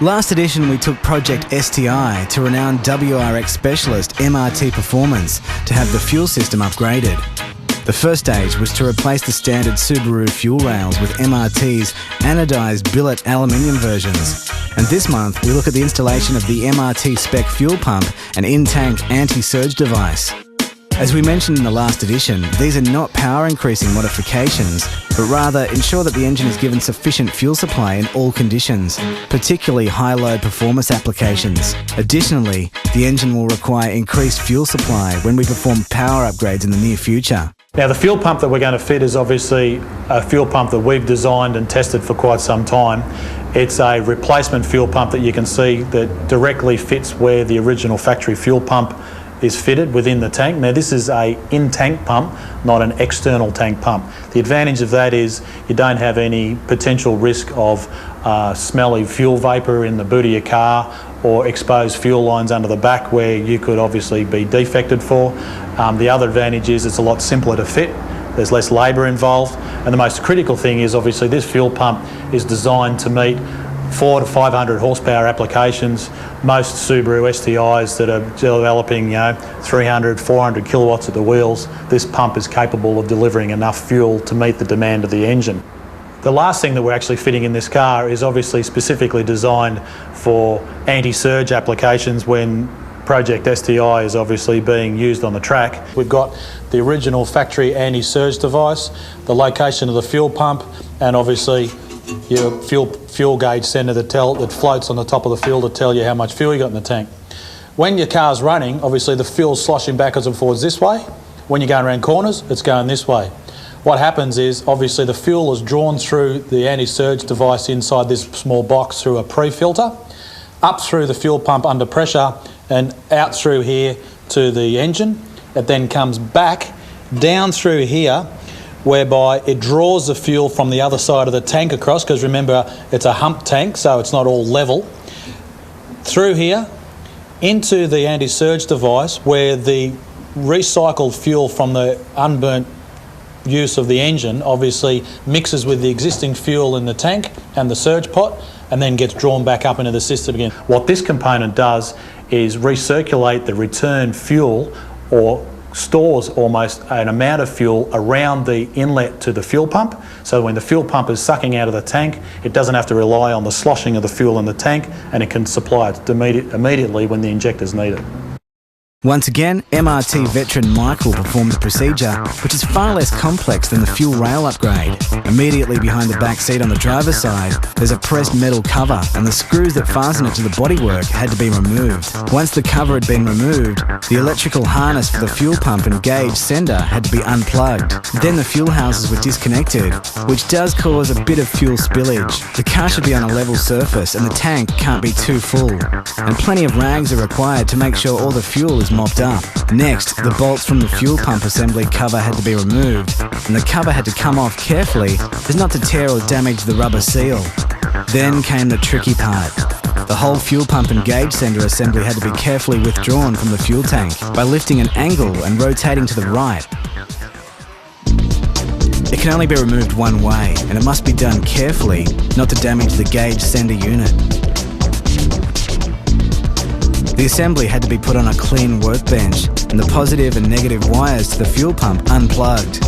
Last edition, we took Project STI to renowned WRX specialist MRT Performance to have the fuel system upgraded. The first stage was to replace the standard Subaru fuel rails with MRT's anodised billet aluminium versions. And this month, we look at the installation of the MRT spec fuel pump and in-tank anti-surge device. As we mentioned in the last edition, these are not power-increasing modifications, but rather ensure that the engine is given sufficient fuel supply in all conditions, particularly high-load performance applications. Additionally, the engine will require increased fuel supply when we perform power upgrades in the near future. Now, the fuel pump that we're going to fit is obviously a fuel pump that we've designed and tested for quite some time. It's a replacement fuel pump that you can see that directly fits where the original factory fuel pump is fitted within the tank. Now, this is a in-tank pump, not an external tank pump. The advantage of that is you don't have any potential risk of smelly fuel vapour in the boot of your car or exposed fuel lines under the back where you could obviously be defected for. The other advantage is it's a lot simpler to fit. There's less labour involved, and the most critical thing is obviously this fuel pump is designed to meet 400 to 500 horsepower applications. Most Subaru STIs that are developing 300, 400 kilowatts at the wheels, this pump is capable of delivering enough fuel to meet the demand of the engine. The last thing that we're actually fitting in this car is obviously specifically designed for anti-surge applications when Project STI is obviously being used on the track. We've got the original factory anti-surge device, the location of the fuel pump, and obviously your fuel gauge sender that floats on the top of the fuel to tell you how much fuel you got in the tank. When your car's running, obviously the fuel's sloshing backwards and forwards this way. When you're going around corners, it's going this way. What happens is obviously the fuel is drawn through the anti-surge device inside this small box through a pre-filter, up through the fuel pump under pressure and out through here to the engine. It then comes back down through here, whereby it draws the fuel from the other side of the tank across, because remember it's a hump tank so it's not all level, through here into the anti-surge device where the recycled fuel from the unburnt use of the engine obviously mixes with the existing fuel in the tank and the surge pot and then gets drawn back up into the system again. What this component does is recirculate the return fuel, or stores almost an amount of fuel around the inlet to the fuel pump, so when the fuel pump is sucking out of the tank, it doesn't have to rely on the sloshing of the fuel in the tank, and it can supply it immediately when the injectors need it. Once again, MRT veteran Michael performed the procedure, which is far less complex than the fuel rail upgrade. Immediately behind the back seat on the driver's side, there's a pressed metal cover, and the screws that fasten it to the bodywork had to be removed. Once the cover had been removed, the electrical harness for the fuel pump and gauge sender had to be unplugged. Then the fuel houses were disconnected, which does cause a bit of fuel spillage. The car should be on a level surface and the tank can't be too full. And plenty of rags are required to make sure all the fuel is mopped up. Next, the bolts from the fuel pump assembly cover had to be removed, and the cover had to come off carefully as not to tear or damage the rubber seal. Then came the tricky part. The whole fuel pump and gauge sender assembly had to be carefully withdrawn from the fuel tank by lifting an angle and rotating to the right. It can only be removed one way, and it must be done carefully not to damage the gauge sender unit. The assembly had to be put on a clean workbench and the positive and negative wires to the fuel pump unplugged.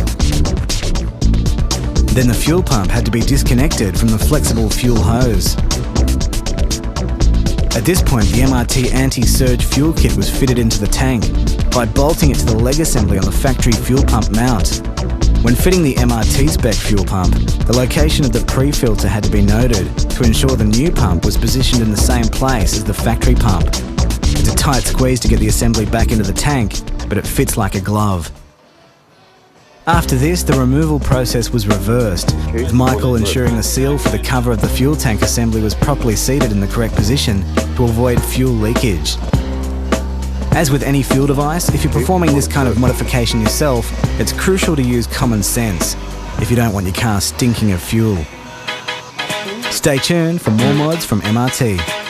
Then the fuel pump had to be disconnected from the flexible fuel hose. At this point, the MRT anti-surge fuel kit was fitted into the tank by bolting it to the leg assembly on the factory fuel pump mount. When fitting the MRT spec fuel pump, the location of the pre-filter had to be noted to ensure the new pump was positioned in the same place as the factory pump. It's a tight squeeze to get the assembly back into the tank, but it fits like a glove. After this, the removal process was reversed, with Michael ensuring the seal for the cover of the fuel tank assembly was properly seated in the correct position to avoid fuel leakage. As with any fuel device, if you're performing this kind of modification yourself, it's crucial to use common sense if you don't want your car stinking of fuel. Stay tuned for more mods from MRT.